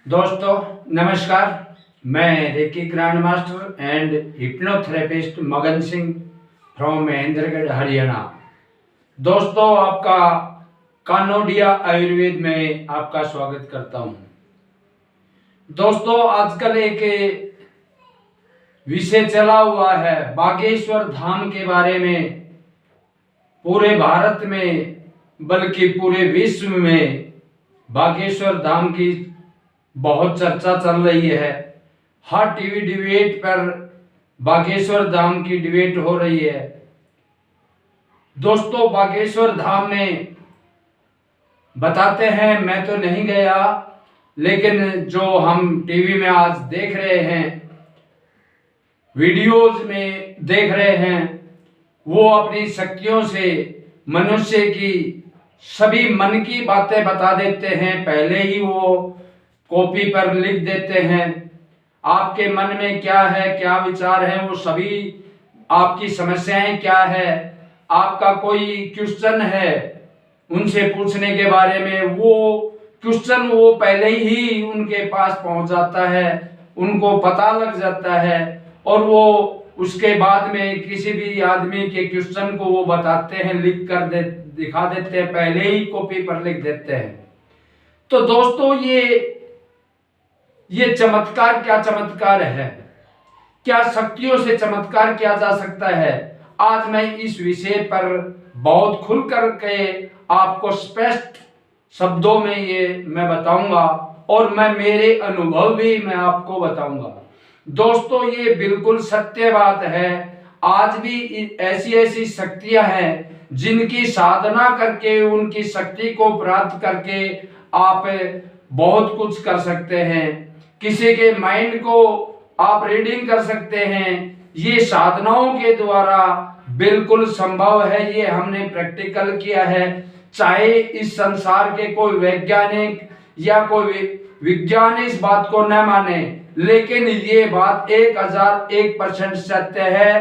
दोस्तों नमस्कार। मैं reiki grand master and hypnotherapist मगन सिंह फ्रॉम महेंद्रगढ़ हरियाणा। दोस्तों आपका कानोडिया आयुर्वेद में आपका स्वागत करता हूं। दोस्तों आजकल एक विषय चला हुआ है बागेश्वर धाम के बारे में। पूरे भारत में बल्कि पूरे विश्व में बागेश्वर धाम की बहुत चर्चा चल रही है। हर टीवी डिबेट पर बागेश्वर धाम की डिबेट हो रही है। दोस्तों बागेश्वर धाम में बताते हैं, मैं तो नहीं गया, लेकिन जो हम टीवी में आज देख रहे हैं, वीडियोज में देख रहे हैं, वो अपनी शक्तियों से मनुष्य की सभी मन की बातें बता देते हैं। पहले ही वो कॉपी पर लिख देते हैं। आपके मन में क्या है, क्या विचार है, वो सभी आपकी समस्याएं क्या है, आपका कोई क्वेश्चन है उनसे पूछने के बारे में, वो क्वेश्चन वो पहले ही उनके पास पहुंच जाता है, उनको पता लग जाता है और वो उसके बाद में किसी भी आदमी के क्वेश्चन को वो बताते हैं, लिख कर दिखा देते हैं, पहले ही कॉपी पर लिख देते हैं। तो दोस्तों ये चमत्कार क्या चमत्कार है, क्या शक्तियों से चमत्कार किया जा सकता है। आज मैं इस विषय पर बहुत खुल करके आपको स्पष्ट शब्दों में ये मैं बताऊंगा और मैं मेरे अनुभव भी मैं आपको बताऊंगा। दोस्तों ये बिल्कुल सत्य बात है। आज भी ऐसी ऐसी शक्तियां हैं जिनकी साधना करके, उनकी शक्ति को प्राप्त करके आप बहुत कुछ कर सकते हैं। किसी के माइंड को आप रीडिंग कर सकते हैं। ये साधनाओं के द्वारा बिल्कुल संभव है। ये हमने प्रैक्टिकल किया है। चाहे इस संसार के कोई वैज्ञानिक या कोई विज्ञान इस बात को न माने, लेकिन ये बात 1001% सत्य है।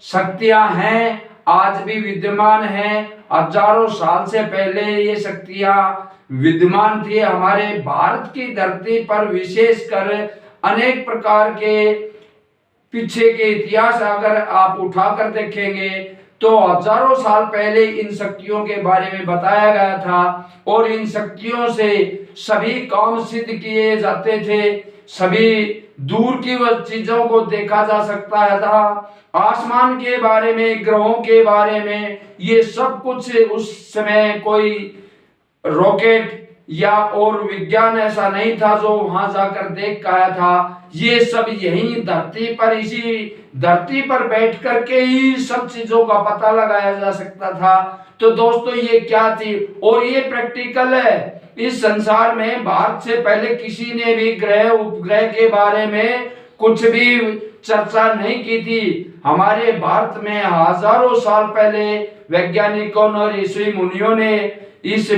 शक्तियां हैं, आज भी विद्यमान हैं। हजारों साल से पहले ये शक्तियां विद्यमान थी। हमारे भारत की धरती पर विशेषकर अनेक प्रकार के पीछे के इतिहास अगर आप उठाकर देखेंगे तो हजारों साल पहले इन शक्तियों के बारे में बताया गया था और इन शक्तियों से सभी काम सिद्ध किए जाते थे। सभी दूर की चीजों को देखा जा सकता था। आसमान के बारे में, ग्रहों के बारे में, ये सब कुछ उस समय कोई रॉकेट या और विज्ञान ऐसा नहीं था जो वहां जाकर देख पाया था। ये सब यही धरती पर, इसी धरती पर बैठ करके ही सब चीजों का पता लगाया जा सकता था। तो दोस्तों ये क्या थी, और ये प्रैक्टिकल है। इस संसार में भारत से पहले किसी ने भी ग्रह उपग्रह के बारे में कुछ भी चर्चा नहीं की थी। हमारे भारत में हजारों साल पहले वैज्ञानिकों और ऋषि मुनियों ने इस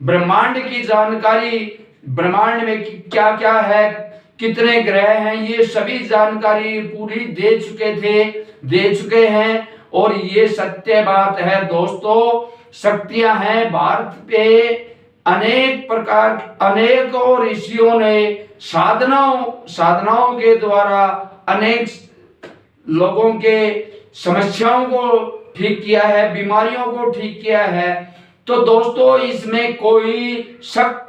ब्रह्मांड की जानकारी, ब्रह्मांड में क्या क्या है, कितने ग्रह हैं, ये सभी जानकारी पूरी दे चुके हैं। और ये सत्य बात है दोस्तों। शक्तियां हैं भारत पे अनेक प्रकार, अनेकों ऋषियों ने साधनाओं के द्वारा अनेक लोगों के समस्याओं को ठीक किया है, बीमारियों को ठीक किया है। तो दोस्तों इसमें कोई शक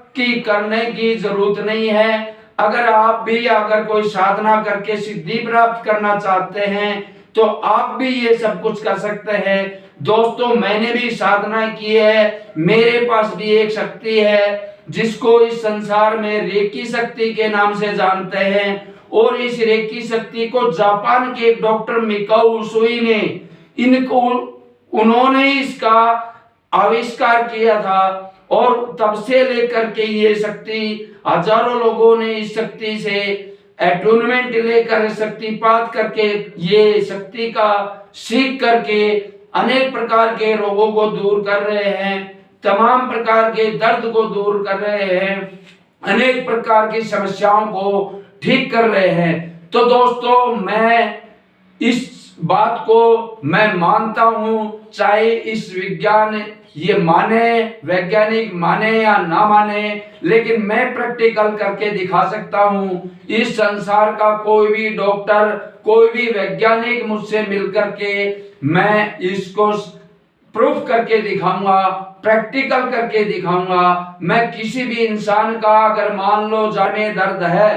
करने की जरूरत नहीं है। अगर कोई साधना करके सिद्धि प्राप्त करना चाहते हैं तो आप भी ये सब कुछ कर सकते हैं। दोस्तों मैंने भी साधना की है। मेरे पास भी एक शक्ति है जिसको इस संसार में रेकी शक्ति के नाम से जानते हैं। और इस रेकी शक्ति को जापान के एक डॉक्टर मिकाओ उसुई ने उन्होंने इसका आविष्कार किया था और तब से लेकर के ये शक्ति हजारों लोगों ने इस शक्ति से अटूनमेंट लेकर, शक्तिपात करके, ये शक्ति का सीख करके अनेक प्रकार के रोगों को दूर कर रहे हैं, तमाम प्रकार के दर्द को दूर कर रहे हैं, अनेक प्रकार की समस्याओं को ठीक कर रहे हैं। तो दोस्तों मैं इस बात को मैं मानता हूं, चाहे इस विज्ञान ये माने वैज्ञानिक माने या ना माने, लेकिन मैं प्रैक्टिकल करके दिखा सकता हूं। इस संसार का कोई भी डॉक्टर, कोई भी वैज्ञानिक मुझसे मिलकर के मैं इसको प्रूफ करके दिखाऊंगा, प्रैक्टिकल करके दिखाऊंगा। मैं किसी भी इंसान का अगर मान लो जान में दर्द है,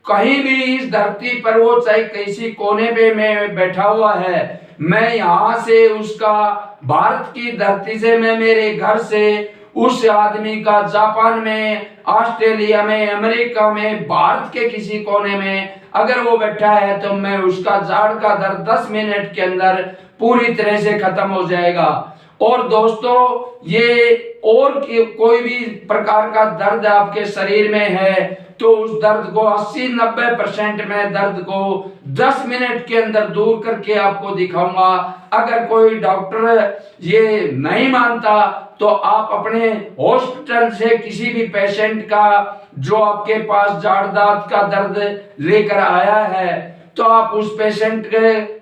कहीं भी इस धरती पर, वो चाहे किसी कोने पे में बैठा हुआ है, मैं यहाँ से उसका, भारत की धरती से, मैं मेरे घर से उस आदमी का जापान में, ऑस्ट्रेलिया में, अमेरिका में, भारत के किसी कोने में अगर वो बैठा है तो मैं उसका जाड़ का दर्द 10 मिनट के अंदर पूरी तरह से खत्म हो जाएगा। और दोस्तों, ये और कोई भी प्रकार का दर्द आपके शरीर में है तो उस दर्द को 80-90% में दर्द को 10 मिनट के अंदर दूर करके आपको दिखाऊंगा। अगर कोई डॉक्टर ये नहीं मानता तो आप अपने हॉस्पिटल से किसी भी पेशेंट का जो आपके पास जाड़ दांत का दर्द लेकर आया है, तो आप उस पेशेंट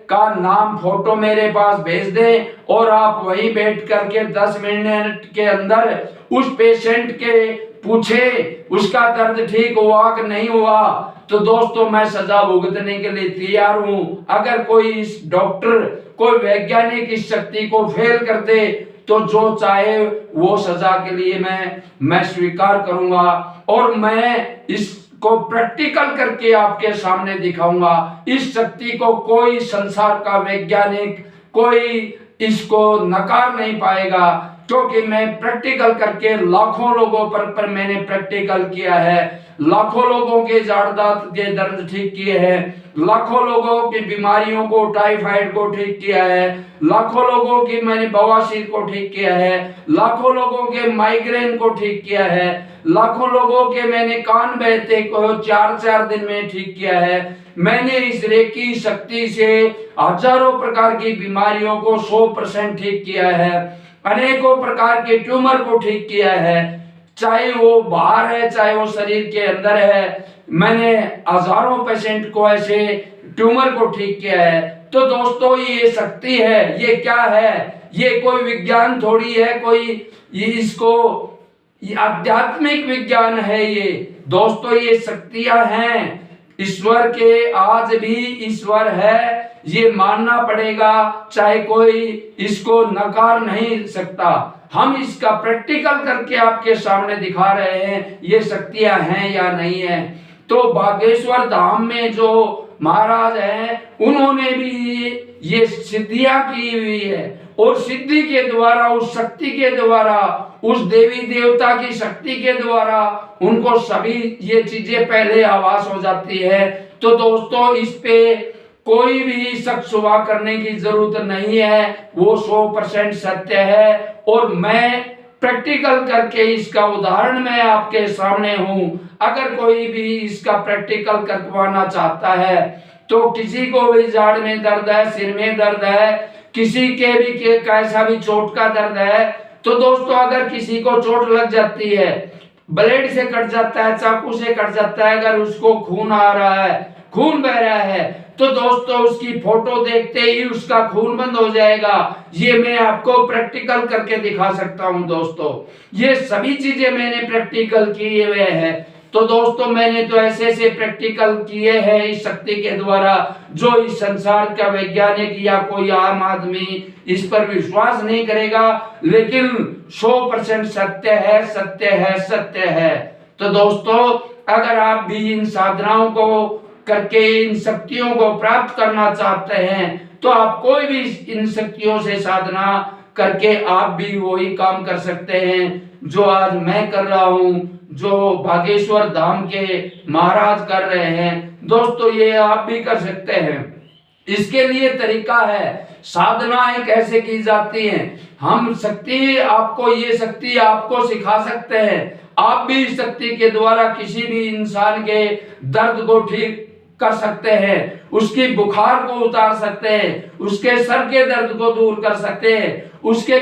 का नाम, फोटो मेरे पास भेज दें और आप वहीं बैठ करके 10 मिनट के अंदर उस पेशेंट के पूछे उसका दर्द ठीक हुआ कि नहीं हुआ, तो दोस्तों मैं सजा भुगतने के लिए तैयार हूं। अगर कोई इस डॉक्टर, कोई वैज्ञानिक इस शक्ति को फेल कर दे तो जो चाहे वो सजा के लिए मैं स्वीकार करूंगा और मैं इसको प्रैक्टिकल करके आपके सामने दिखाऊंगा। इस शक्ति को कोई संसार का वैज्ञानिक, कोई इसको नकार नहीं पाएगा, क्योंकि मैं प्रैक्टिकल करके लाखों लोगों पर मैंने प्रैक्टिकल किया है। लाखों लोगों के जाड़ दांत के दर्द ठीक किए हैं, लाखों लोगों की बीमारियों को, टाइफाइड को ठीक किया है, लाखों लोगों की मैंने बवासीर को ठीक किया है, लाखों लोगों के माइग्रेन को ठीक किया है, लाखों लोगों के मैंने कान बहते को 4-4 दिन में ठीक किया है। मैंने इस रेकी शक्ति से हजारों प्रकार की बीमारियों को 100% ठीक किया है, अनेकों प्रकार के ट्यूमर को ठीक किया है, चाहे वो बाहर है चाहे वो शरीर के अंदर है। मैंने हजारों पेशेंट को ऐसे ट्यूमर को ठीक किया है। तो दोस्तों ये शक्ति है, ये क्या है? ये कोई विज्ञान थोड़ी है, कोई ये आध्यात्मिक विज्ञान है। ये दोस्तों ये शक्तियां हैं ईश्वर के, आज भी ईश्वर है, ये मानना पड़ेगा, चाहे कोई इसको नकार नहीं सकता। हम इसका प्रैक्टिकल करके आपके सामने दिखा रहे हैं ये शक्तियां हैं या नहीं है। तो बागेश्वर धाम में जो महाराज हैं उन्होंने भी ये सिद्धियां की हुई है और सिद्धि के द्वारा, उस शक्ति के द्वारा, उस देवी देवता की शक्ति के द्वारा उनको सभी ये चीजें पहले आभास हो जाती है। तो दोस्तों इस पे कोई भी शक शुबा करने की जरूरत नहीं है, वो 100% सत्य है और मैं प्रैक्टिकल करके इसका उदाहरण मैं आपके सामने हूं। अगर कोई भी इसका प्रैक्टिकल करवाना चाहता है तो किसी को भी जाड़ में दर्द है, सिर में दर्द है, किसी के भी कैसा भी चोट का दर्द है, तो दोस्तों अगर किसी को चोट लग जाती है, ब्लेड से कट जाता है, चाकू से कट जाता है, अगर उसको खून आ रहा है, खून बह रहा है, तो दोस्तों उसकी फोटो देखते ही उसका खून बंद हो जाएगा। ये मैं आपको प्रैक्टिकल करके दिखा सकता हूं दोस्तों। ये सभी चीजें मैंने प्रैक्टिकल किए हुए हैं। तो दोस्तों मैंने तो ऐसे ऐसे प्रैक्टिकल किए हैं इस शक्ति के द्वारा, जो इस संसार का वैज्ञानिक या कोई आम आदमी इस पर विश्वास नहीं करेगा, लेकिन 100% सत्य है, सत्य है, सत्य है। तो दोस्तों अगर आप भी इन साधनाओं को करके इन शक्तियों को प्राप्त करना चाहते हैं तो आप कोई भी इन शक्तियों से साधना करके आप भी वही काम कर सकते हैं जो आज मैं कर रहा हूं, जो बागेश्वर धाम के महाराज कर रहे हैं। दोस्तों ये आप भी कर सकते हैं। इसके लिए तरीका है, साधनाएं कैसे की जाती हैं, हम शक्ति आपको, ये शक्ति आपको सिखा सकते हैं। आप भी इस शक्ति के द्वारा किसी भी इंसान के दर्द को ठीक कर सकते हैं, उसकी बुखार को उतार सकते हैं, उसके सर के दर्द को दूर कर सकते हैं, उसके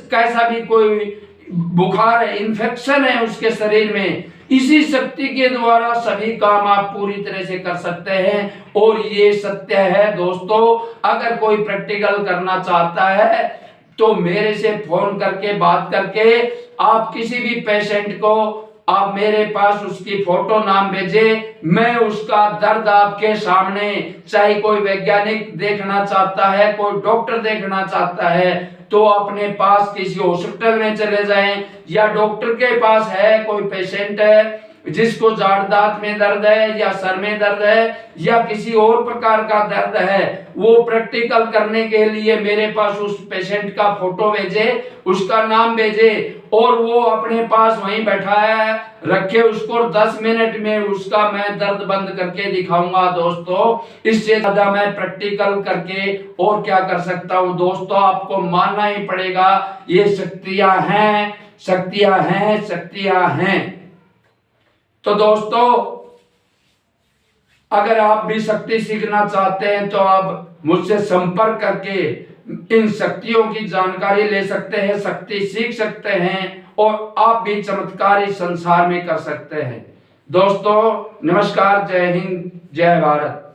कैसा भी कोई बुखार है, इन्फेक्शन है उसके शरीर में, इसी शक्ति के द्वारा सभी काम आप पूरी तरह से कर सकते हैं। और ये सत्य है दोस्तों। अगर कोई प्रैक्टिकल करना चाहता है तो मेरे से फोन करके बात करके आप किसी भी पेशेंट को आप मेरे पास उसकी फोटो नाम भेजे, मैं उसका दर्द आपके सामने, चाहे कोई वैज्ञानिक देखना चाहता है, कोई डॉक्टर देखना चाहता है, तो अपने पास किसी हॉस्पिटल में चले जाएं, या डॉक्टर के पास है कोई पेशेंट है जिसको जाड़ दांत में दर्द है या सर में दर्द है या किसी और प्रकार का दर्द है, वो प्रैक्टिकल करने के लिए मेरे पास उस पेशेंट का फोटो भेजे, उसका नाम भेजे, और वो अपने पास वहीं बैठा है रखे उसको, 10 मिनट में उसका मैं दर्द बंद करके दिखाऊंगा। दोस्तों इससे ज्यादा मैं प्रैक्टिकल करके और क्या कर सकता हूं। दोस्तों आपको मानना ही पड़ेगा, ये शक्तियां हैं, शक्तियां हैं, शक्तियां हैं। तो दोस्तों अगर आप भी शक्ति सीखना चाहते हैं तो आप मुझसे संपर्क करके इन शक्तियों की जानकारी ले सकते हैं, शक्ति सीख सकते हैं, और आप भी चमत्कार इस संसार में कर सकते हैं। दोस्तों नमस्कार, जय हिंद, जय भारत।